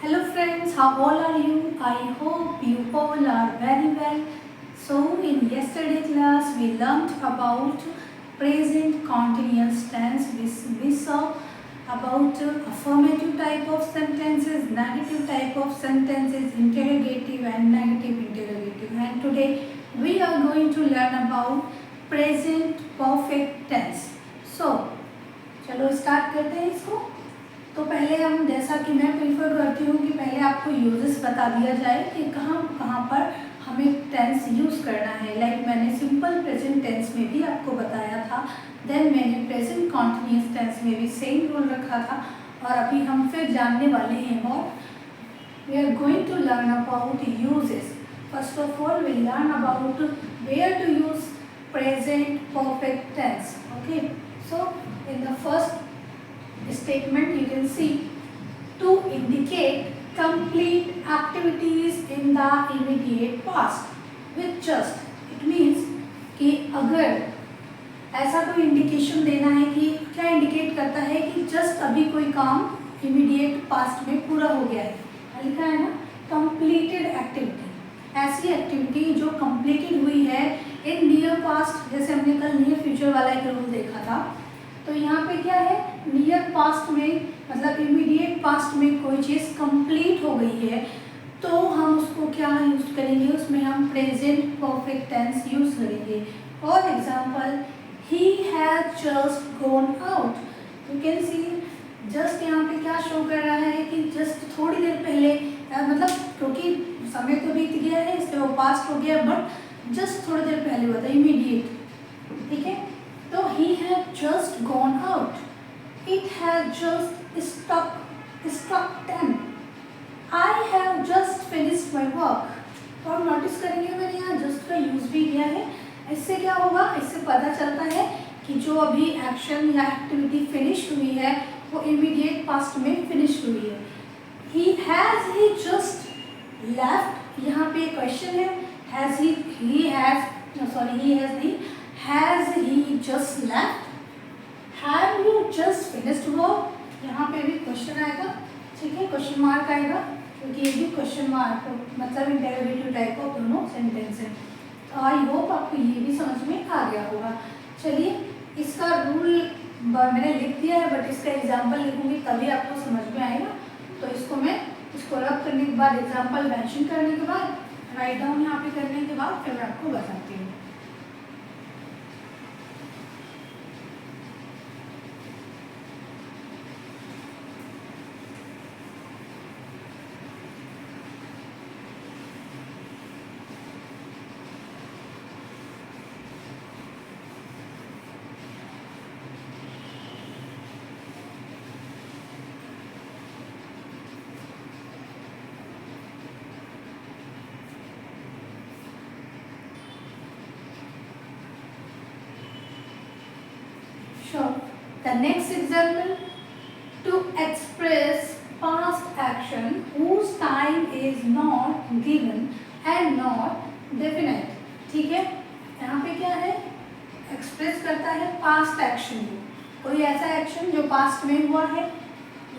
Hello friends, how all are you? I hope you all are very well. So in yesterday class we learnt about present continuous tense. We saw about affirmative type of sentences, negative type of sentences, interrogative and negative interrogative. And today we are going to learn about present perfect tense. So चलो start करते हैं इसको। तो पहले हम, जैसा कि मैं प्रीफर करती हूँ कि पहले आपको यूजेस बता दिया जाए कि कहाँ कहाँ पर हमें टेंस यूज़ करना है। लाइक मैंने सिंपल प्रेजेंट टेंस में भी आपको बताया था, देन मैंने प्रेजेंट कॉन्टिन्यूस टेंस में भी सेम रूल रखा था, और अभी हम फिर जानने वाले हैं और we are going to learn about uses. First of all we learn about where to use present perfect tense. Okay, so in the first statement you can see to indicate complete activities in the immediate past with just, it means कि अगर ऐसा कोई indication देना है कि क्या indicate करता है कि जस्ट अभी कोई काम इमीडिएट पास्ट में पूरा हो गया है, लिखा है ना कंप्लीटेड एक्टिविटी, ऐसी एक्टिविटी जो कंप्लीटेड हुई है इन नियर पास्ट। जैसे हमने कल नियर फ्यूचर वाला एक रूल देखा था, तो यहाँ पे क्या है, नियर पास्ट में मतलब इमीडिएट पास्ट में कोई चीज़ कंप्लीट हो गई है तो हम उसको क्या यूज़ करेंगे, उसमें हम प्रेजेंट परफेक्ट टेंस यूज़ करेंगे। For example, he has just gone out, you can see just यहाँ पे क्या शो कर रहा है कि जस्ट थोड़ी देर पहले, मतलब क्योंकि समय तो बीत गया है इसलिए वो पास्ट हो गया, बट जस्ट थोड़ी देर पहले हुआ था, इमीडिएट। ठीक है, तो he had just gone out. It had just struck 10. I have just finished my work. तो आप नोटिस करेंगे मैंने यहाँ just का यूज़ भी किया है। इससे क्या होगा, इससे पता चलता है कि जो अभी एक्शन या एक्टिविटी फिनिश हुई है वो इमीडिएट पास्ट में फिनिश हुई है। he just left, यहाँ पे क्वेश्चन है, has he just left? Have you just finished work? यहाँ पे भी क्वेश्चन आएगा, ठीक है, क्वेश्चन मार्क आएगा क्योंकि ये भी क्वेश्चन मार्क मतलब इंटरोगेटिव टाइप ऑफ दोनों सेंटेंस है। तो आई होप आपको ये भी समझ में आ गया होगा। चलिए, इसका रूल मैंने लिख दिया है, बट इसका एग्जाम्पल लिखूंगी तभी आपको समझ में आएगा। तो इसको रब करने के बाद, एग्जाम्पल मेंशन करने के बाद, राइट डाउन यहाँ पे करने के बाद फिर मैं आपको बताती हूँ। The next example, to express past action whose time is not given and not definite। ठीक है, यहाँ पे क्या है, एक्सप्रेस करता है पास्ट एक्शन को, कोई ऐसा एक्शन जो पास्ट में हुआ है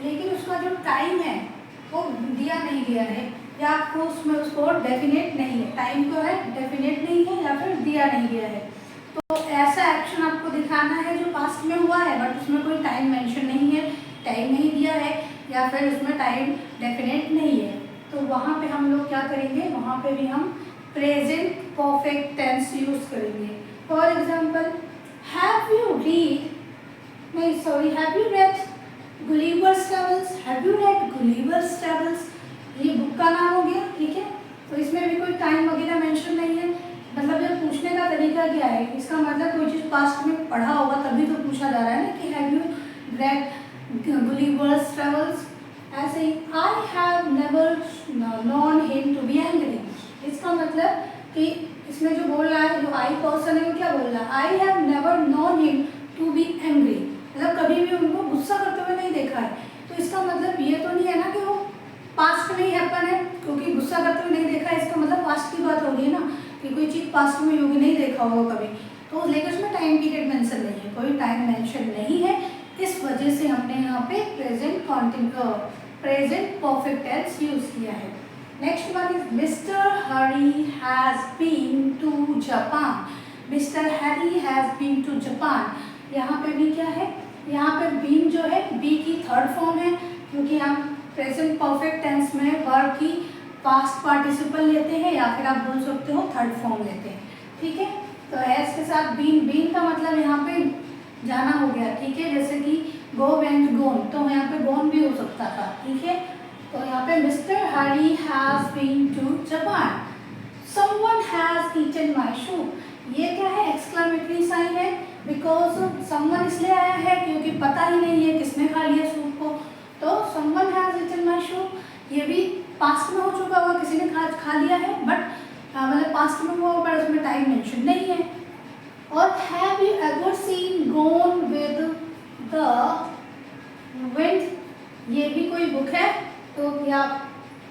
लेकिन उसका जो टाइम है वो दिया नहीं गया है, या आपको उसमें उसको डेफिनेट नहीं है, टाइम तो है डेफिनेट नहीं है या फिर दिया नहीं गया है। तो ऐसा एक्शन आपको दिखाना है जो पास्ट में हुआ है बट उसमें कोई टाइम मेंशन नहीं है, टाइम नहीं दिया है या फिर उसमें टाइम डेफिनेट नहीं है। तो वहाँ पे हम लोग क्या करेंगे, वहाँ पे भी हम प्रेजेंट परफेक्ट टेंस यूज़ करेंगे। For example, have you read Gulliver's travels? Have you read Gulliver's travels? ये बुक का नाम हो गया, ठीक है। तो इसमें भी कोई टाइम वगैरह मेंशन नहीं है, मतलब जब पूछने का तरीका क्या है, इसका मतलब कोई चीज़ पास्ट में पढ़ा होगा तभी तो पूछा जा रहा है ना कि have you read Gulliver's Travels. ऐसे ही, I have never known him to be angry, इसका मतलब कि इसमें जो बोल रहा है, जो आई पर्सन है वो क्या बोल रहा है, I have never known him to be angry, मतलब कभी भी उनको गुस्सा करते हुए नहीं देखा है। तो इसका मतलब ये तो नहीं है ना कि वो पास्ट में ही हैपन है, क्योंकि गुस्सा करते हुए नहीं देखा है इसका मतलब पास्ट की बात हो रही है ना, कि कोई चीज़ पास्ट में योगी नहीं देखा होगा कभी, तो लेकिन उसमें टाइम पीरियड मेंशन नहीं है, कोई टाइम मेंशन नहीं है, इस वजह से हमने यहाँ पे present present perfect tense use किया है। Next one is mister Hari has been to Japan. Mister Harry has been to Japan. यहाँ पे भी क्या है, यहाँ पे बीन जो है बी की थर्ड फॉर्म है, क्योंकि हम प्रेजेंट परफेक्ट टेंस में वर्ब की पास्ट पार्टिसिपल लेते हैं या फिर आप बोल सकते हो थर्ड फॉर्म लेते हैं। ठीक है, तो एस के साथ बीन, बीन का मतलब यहाँ पे जाना हो गया। ठीक है, जैसे कि गो वेंट गोन, तो यहाँ पे गोन भी हो सकता था। ठीक है, तो यहाँ पे mister Hari has been to Japan. Someone has eaten my shoe. ये क्या है, एक्सक्लेमेटरी साइन है, बिकॉज समवन इसलिए आया है क्योंकि पता ही नहीं है किसने खा लिया सूप को। तो someone has eaten my shoe, ये भी पास्ट में हो चुका होगा, किसी ने खा लिया है, बट मतलब पास्ट में हुआ, पर उसमें टाइम मेंशन नहीं है। और have you ever seen gone with the wind, ये भी कोई बुक है, तो या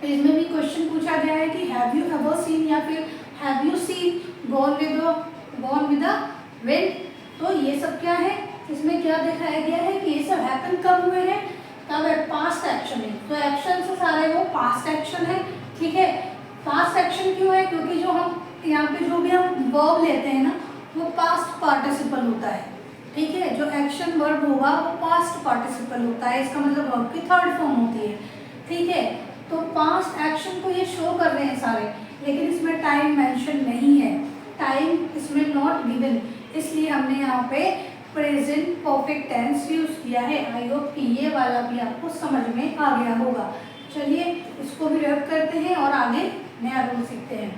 इसमें भी क्वेश्चन पूछा गया है कि हैव यू एवर सीन या फिर have you seen gone with the wind. तो ये सब क्या है, इसमें क्या दिखाया गया है कि ये सब हैपन कब हुए हैं, तब है पास्ट एक्शन है। तो एक्शन से सारे वो पास्ट एक्शन है। ठीक है, पास्ट एक्शन क्यों है, क्योंकि जो हम यहाँ पे जो भी हम वर्ब लेते हैं ना, वो पास्ट पार्टिसिपल होता है। ठीक है, जो एक्शन वर्ब होगा वो पास्ट पार्टिसिपल होता है, इसका मतलब वर्ब की थर्ड फॉर्म होती है। ठीक है, तो पास्ट एक्शन को ये शो कर रहे हैं सारे, लेकिन इसमें टाइम मेंशन नहीं है, टाइम इसमें नॉट गिवन, इसलिए हमने यहाँ पे प्रेजेंट परफेक्ट टेंस यूज किया है। आई होप कि ये वाला भी आपको समझ में आ गया होगा। चलिए इसको भी रैप करते हैं और आगे नया रूल सीखते हैं।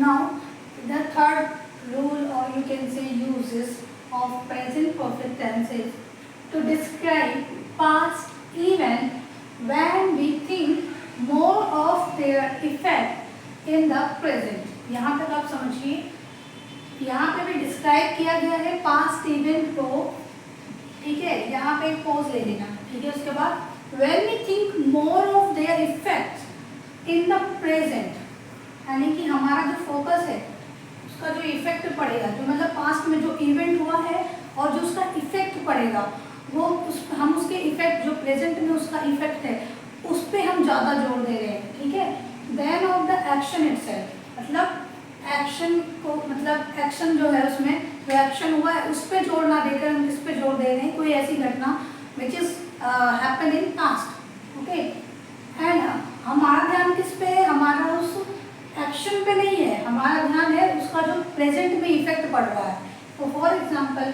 Now the third rule, or you can say uses of present perfect tense is to describe past event when we think more of their effect in the present। यहाँ तक आप समझिए, यहाँ पे भी डिस्क्राइब किया गया है पास्ट इवेंट को। ठीक है, यहाँ पे एक पॉज ले लेना। ठीक है, उसके बाद when we think more of their effect in the present, यानी कि हमारा जो फोकस है उसका जो इफेक्ट पड़ेगा, जो मतलब पास्ट में जो इवेंट हुआ है और जो उसका इफेक्ट पड़ेगा, वो हम उसके इफेक्ट जो प्रेजेंट में उसका इफेक्ट है उस पर हम ज़्यादा जोर दे रहे हैं। ठीक है, then of the action itself, मतलब एक्शन को, मतलब एक्शन जो है उसमें जो एक्शन हुआ है उस पर जोर ना देकर हम किस पे जोर दे रहे हैं, कोई ऐसी घटना which is happen in past. Okay, and हमारा ध्यान किस पे है, हमारा उस एक्शन पे नहीं है, हमारा ध्यान है उसका जो प्रेजेंट में इफेक्ट पड़ रहा है। तो for example,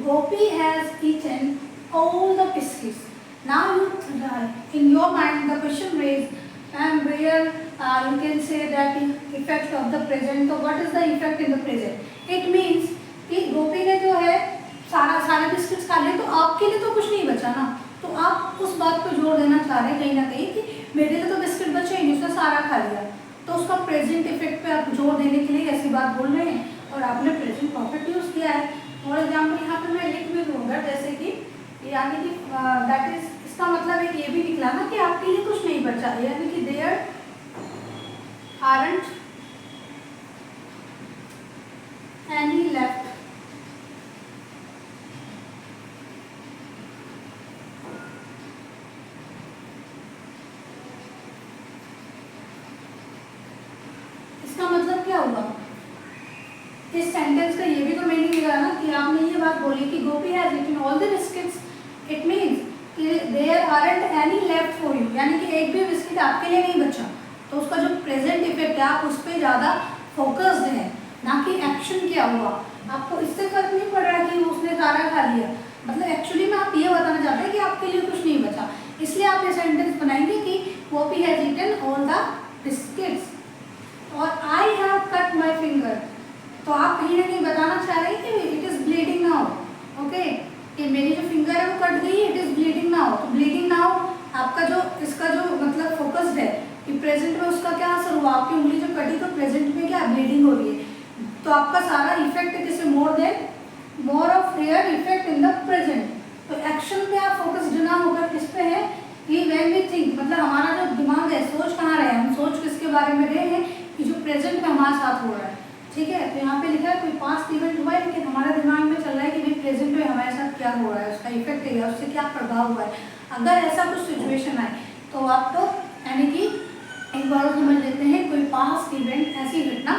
Gopi has eaten all the biscuits. Now you in your mind the question raise and where you can say that effect of the present। तो what is the effect in the present? It means कि गोपी ने जो है सारे biscuits खा लिए, तो आपके लिए तो कुछ नहीं बचा ना, तो आप उस बात पर जोर देना चाह रहे हैं कहीं ना कहीं कि मेरे लिए तो बिस्किट बचे ही, उसने सारा खा लिया, तो उसका प्रेजेंट इफेक्ट पे आप जोर देने के लिए ऐसी बात बोल रहे हैं और आपने प्रेजेंट परफेक्ट यूज किया है। फॉर एग्जाम्पल यहाँ पे मैं लिख भी दूंगा, जैसे कि यानी कि दैट इज, इसका मतलब एक ये भी निकला ना कि आपके लिए कुछ नहीं बचा, यानी कि देयर आरंट एनी लेफ्ट। इसका मतलब क्या हुआ, इस सेंटेंस का ये भी तो मीनिंग निकला ना कि आपने ये बात बोली कि Gopi has eaten all the biscuits, it means कि there aren't any left for you, यानी कि एक भी बिस्किट आपके लिए नहीं बचा, तो उसका जो प्रेजेंट इफेक्ट है आप उस पर ज़्यादा फोकस्ड है, ना कि एक्शन क्या हुआ। आपको इससे फर्क नहीं पड़ रहा कि उसने सारा खा लिया, मतलब एक्चुअली में आप ये बताना चाहते हैं कि आपके लिए कुछ नहीं बचा, इसलिए आप ये सेंटेंस बनाएंगे कि Gopi has eaten all the biscuits. और I have cut my finger, तो आप कहीं ना कहीं बताना चाह रहे हैं कि it is bleeding now, okay, कि मेरी जो फिंगर है वो कट गई, इट इज़ ब्लीडिंग नाउ। तो ब्लीडिंग नाउ आपका जो इसका जो मतलब फोकस्ड है कि प्रेजेंट में उसका क्या असर हुआ, आपकी उंगली जो कटी तो प्रेजेंट में क्या ब्लीडिंग हो रही है, तो आपका सारा इफेक्ट किसे more of their effect in the present. तो एक्शन पे आप फोकस ना होकर किस पे है कि व्हेन वी थिंक, मतलब हमारा जो दिमाग है सोच कहाँ रहे हैं, हम सोच किसके बारे में रहे हैं कि जो प्रेजेंट में हमारे साथ हो रहा है, ठीक है। तो यहाँ पे लिखा है कोई पास्ट इवेंट हुआ है लेकिन हमारे दिमाग में चल रहा है कि भाई प्रेजेंट में हमारे साथ क्या हो रहा है, उसका इफेक्ट है, उससे क्या प्रभाव हुआ है। अगर ऐसा कुछ सिचुएशन आए तो आप तो यानी कि एक बार समझ लेते हैं कोई पास्ट इवेंट, ऐसी घटना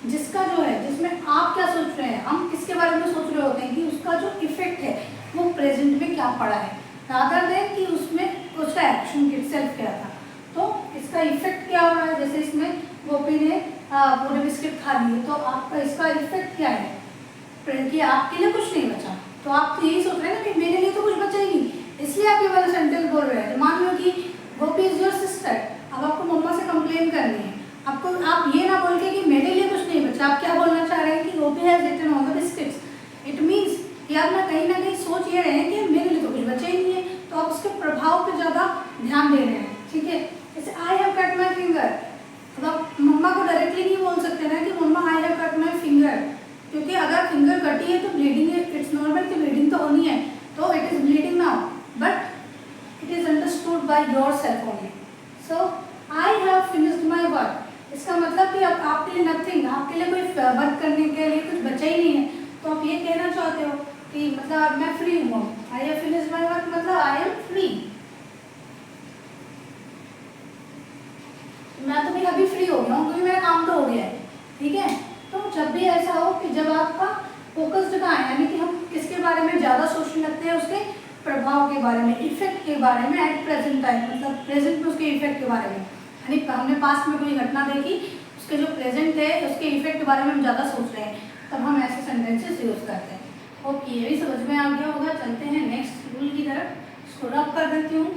जिसका जो है, जिसमें आप क्या सोच रहे हैं, हम किसके बारे में सोच रहे होते हैं कि उसका जो इफेक्ट है वो प्रेजेंट में क्या पड़ा है, रादर देन कि उसमें उसका एक्शन इटसेल्फ क्या था। तो इसका इफेक्ट क्या हो रहा है, जैसे इसमें गोपी ने पूरे बिस्किट खा लिए, तो आपका इसका इफेक्ट क्या है कि आपके लिए कुछ नहीं बचा। तो आप तो यही सोच रहे हैं ना कि मेरे लिए तो कुछ बचा ही नहीं, इसलिए आप ये वाला सेंटेंस बोल रहे हैं। मान लो कि गोपी इज योर सिस्टर, अब आपको मम्मा से कंप्लेन करनी है, आपको आप ये ना बोल के कि मेरे लिए कुछ नहीं बचा, आप क्या बोलना चाह रहे हैं कि Gopi has eaten all the biscuits. It means कि आप ना कहीं सोच ये रहे हैं कि मेरे लिए तो कुछ बचा ही नहीं है, तो आप उसके प्रभाव पे ज़्यादा ध्यान दे रहे हैं, ठीक है। जैसे आई हैव कट माई फिंगर, अब आप मम्मा को डायरेक्टली नहीं बोल सकते ना कि mamma I have cut my finger, क्योंकि अगर फिंगर कटी है तो ब्लीडिंग है, इट्स नॉर्मल कि ब्लीडिंग तो होनी है, तो it is bleeding now, but it is understood by your self only. So I have finished my work, इसका मतलब कि अब आपके लिए नथिंग, आपके लिए कोई वर्क करने के लिए कुछ बचा ही नहीं है, तो आप ये कहना चाहते हो कि मतलब मैं फ्री हूँ, I have finished my work मतलब आई एम फ्री, मैं तो भी अभी फ्री हो गया हूँ क्योंकि मेरा काम तो हो गया है, ठीक है। तो जब भी ऐसा हो कि जब आपका फोकस्ड कहाँ है, यानी कि हम किसके बारे में ज़्यादा सोचने लगते हैं, उसके प्रभाव के बारे में, इफेक्ट के बारे में एट प्रेजेंट टाइम, मतलब प्रेजेंट में उसके इफेक्ट के बारे में, यानी हमने पास्ट में कोई घटना देखी, उसके जो प्रेजेंट है उसके इफेक्ट के बारे में हम ज़्यादा सोच रहे हैं, तब हम ऐसे सेंटेंसेस यूज़ करते हैं। ओके, ये भी समझ में आ गया होगा। चलते हैं नेक्स्ट रूल की तरफ, इसको रब कर देती हूँ।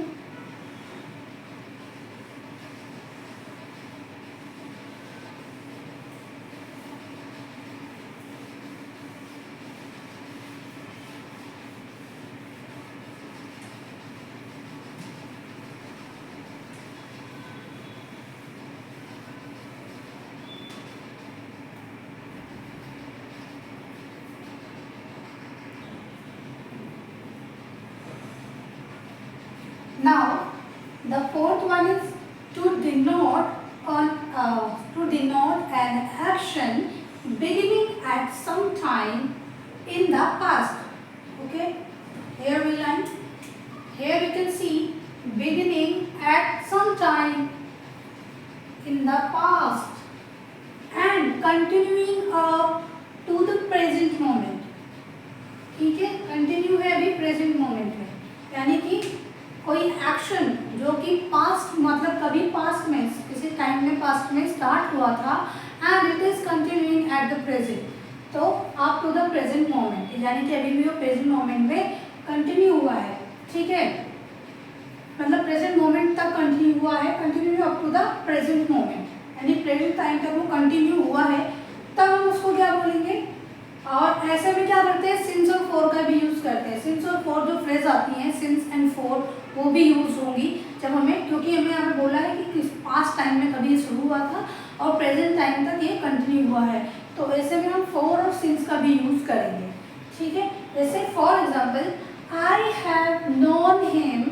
Now, the fourth one is to denote an action beginning at some time in the past. Okay, here we learn. Here we can see beginning at some time in the past and continuing up to the present moment. ठीक है, continue है अभी present moment में, यानी कि कोई action जो कि पास्ट मतलब कभी पास्ट में किसी टाइम में पास्ट में स्टार्ट हुआ था and it is continuing at the present, तो up to the present moment, यानी कि अभी भी वो प्रेजेंट मोमेंट में कंटिन्यू हुआ है, ठीक है, मतलब प्रेजेंट मोमेंट तक कंटिन्यू हुआ है, continue up to the present moment, यानी प्रेजेंट टाइम तक वो कंटिन्यू हुआ है, तब हम उसको क्या बोलेंगे। और ऐसे में क्या करते हैं, सिंस और फॉर का भी यूज़ करते हैं। सिंस और फॉर जो फ्रेज आती हैं, सिंस एंड फॉर, वो भी यूज़ होंगी जब हमें, क्योंकि हमें यहाँ पे बोला है कि पास्ट टाइम में कभी ये शुरू हुआ था और प्रेजेंट टाइम तक ये कंटिन्यू हुआ है, तो ऐसे में हम फॉर और सिंस का भी यूज़ करेंगे, ठीक है। जैसे for example, I have known him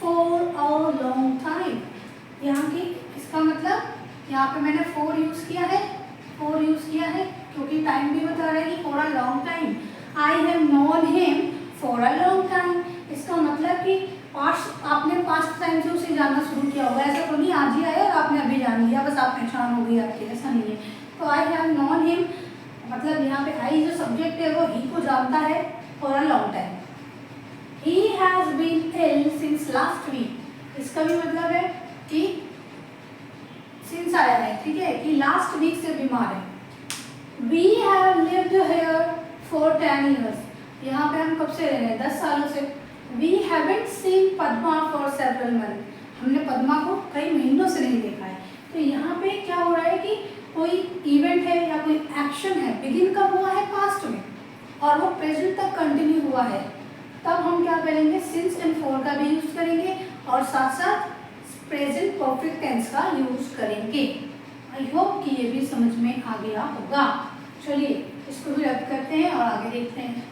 for a long time, यहाँ की इसका मतलब यहाँ पे मैंने फॉर यूज़ किया है, फॉर यूज़ किया है क्योंकि टाइम भी बता रहा है कि for a long time, I have known him for a long time, इसका मतलब कि पास्ट, आपने पास्ट टाइम से उसे जानना शुरू किया होगा, ऐसा तो नहीं आज ही आया और आपने अभी जान लिया बस आप पहचान हो गई आपकी, ऐसा नहीं है। तो आई हैव नोन हिम मतलब यहाँ पे आई जो सब्जेक्ट है वो ही को जानता है for a long time. He has been ill since last week, इसका भी मतलब है कि सिंस आया है, ठीक है, कि लास्ट वीक से बीमार है। We have lived here for 10 years, यहाँ पे हम कब से रह रहे हैं, 10 सालों से। We haven't seen Padma for several month, हमने पद्मा को कई महीनों से नहीं देखा है। तो यहाँ पे क्या हो रहा है कि कोई इवेंट है या कोई एक्शन है, बिगिन कब हुआ है, पास्ट में, और वो प्रेजेंट तक कंटिन्यू हुआ है, तब हम क्या करेंगे, सिंस एंड फॉर का भी यूज करेंगे और साथ साथ प्रेजेंट परफेक्ट टेंस का यूज करेंगे। आई होप कि ये भी समझ में आ गया होगा। चलिए इसको भी रद्द करते हैं और आगे देखते हैं।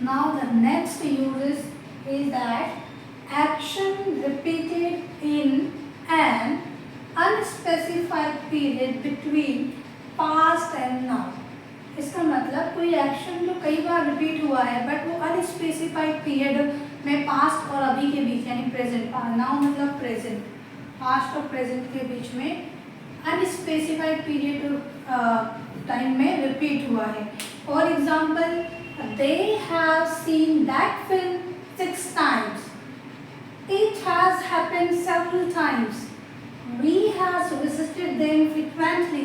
Now the next uses is that action repeated in an unspecified period between past and now। इसका मतलब कोई एक्शन जो कई बार रिपीट हुआ है बट वो अनस्पेसिफाइड पीरियड में पास्ट और अभी के बीच यानी प्रेजेंट, नाउ मतलब प्रेजेंट, पास्ट और प्रेजेंट के बीच में अनस्पेसिफाइड पीरियड टाइम में रिपीट हुआ है। For example, they have seen that film 6 times. It has happened several times. We have visited them frequently.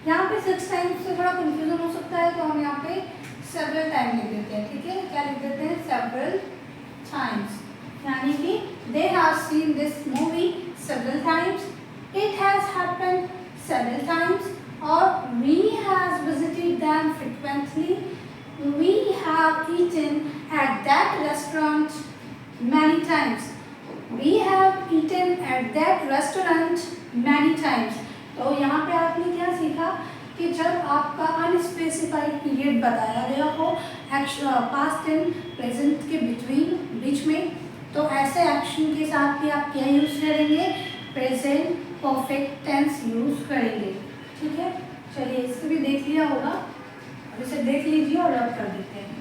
यहाँ पे 6 times से थोड़ा confusion हो सकता है, तो हम यहाँ पे several time लिख देते हैं, ठीक है। क्या लिख देते हैं, several times, यानी कि they have seen this movie several times. It has happened several times. और we have visited them frequently. We have eaten at that restaurant many times. We have eaten at that restaurant many times. तो यहाँ पे आपने क्या सीखा कि जब आपका अनस्पेसिफाइड पीरियड बताया गया हो पास्ट एंड प्रेजेंट के बीच में, तो ऐसे एक्शन के साथ भी आप क्या यूज करेंगे, प्रेजेंट परफेक्ट टेंस यूज करेंगे, ठीक है। चलिए इसको भी देख लिया होगा, इसे देख लीजिए और रद्द कर देते हैं।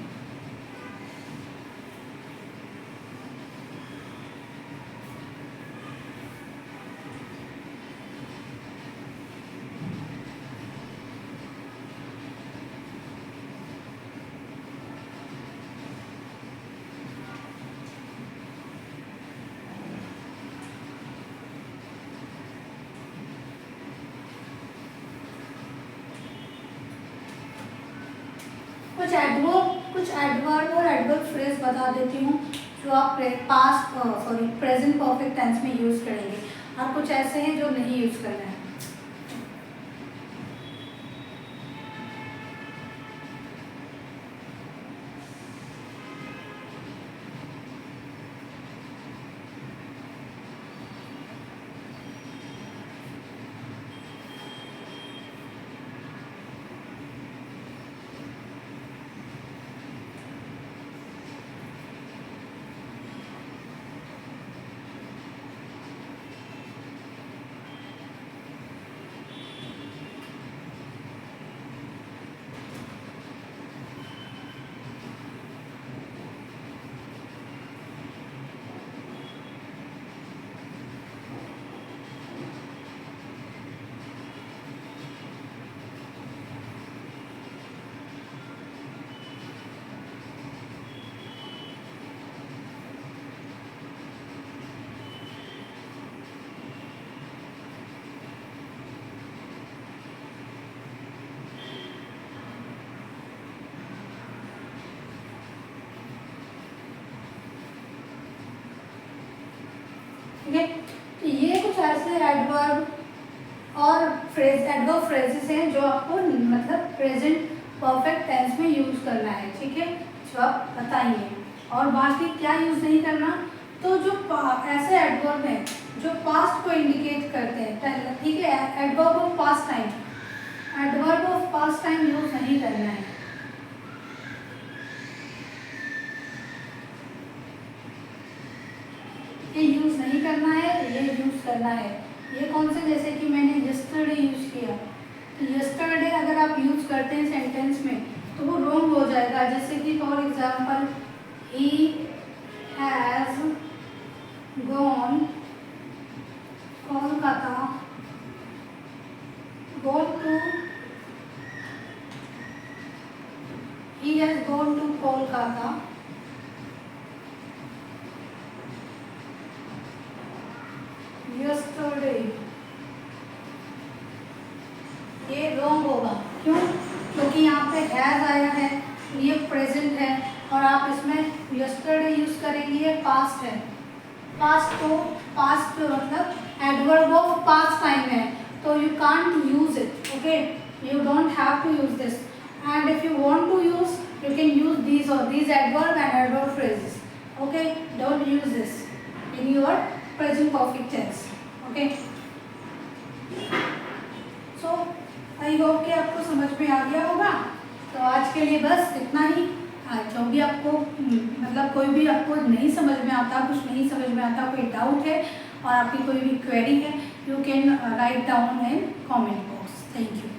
कुछ एडवर्ब और एडवर्ब फ्रेज बता देती हूँ जो आप प्रेजेंट परफेक्ट टेंस में यूज करेंगे, और कुछ ऐसे हैं जो नहीं यूज करना है। ठीक है, तो ये कुछ ऐसे एडवर्ब और एडवर्ब फ्रेजेस हैं जो आपको मतलब प्रेजेंट परफेक्ट टेंस में यूज करना है, ठीक है, जो आप बताइए। और बाकी क्या यूज नहीं करना, तो जो ऐसे एडवर्ब हैं जो पास्ट को इंडिकेट करते हैं, ठीक है, adverb of past time, adverb of past time use नहीं करना है। ये यूज़ नहीं करना है, ये यूज़ करना है। ये कौन से, जैसे कि मैंने यस्टरडे यूज़ किया, तो यस्टरडे अगर आप यूज़ करते हैं सेंटेंस में तो वो रॉन्ग हो जाएगा। जैसे कि for example, he has gone Kolkata, gone to, he has gone to Kolkata yesterday। ये रॉन्ग होगा, क्यों? क्योंकि यहाँ पे हैज़ आया है, ये प्रेजेंट है और आप इसमें yesterday यूज करेंगे, ये पास्ट है। पास्ट तो पास्ट मतलब एडवर्ब ऑफ पास्ट टाइम है, तो you can't use it, okay, you don't have to use this. And if you want to use, you can use these or these adverb and adverb phrases. Okay, don't use this in your present perfect tense. Okay. So I hope कि आपको समझ में आ गया होगा। तो आज के लिए बस इतना ही। जो भी आपको मतलब कोई भी आपको नहीं समझ में आता, कुछ नहीं समझ में आता, कोई डाउट है और आपकी कोई भी क्वेरी है, you can write down in comment box. Thank you.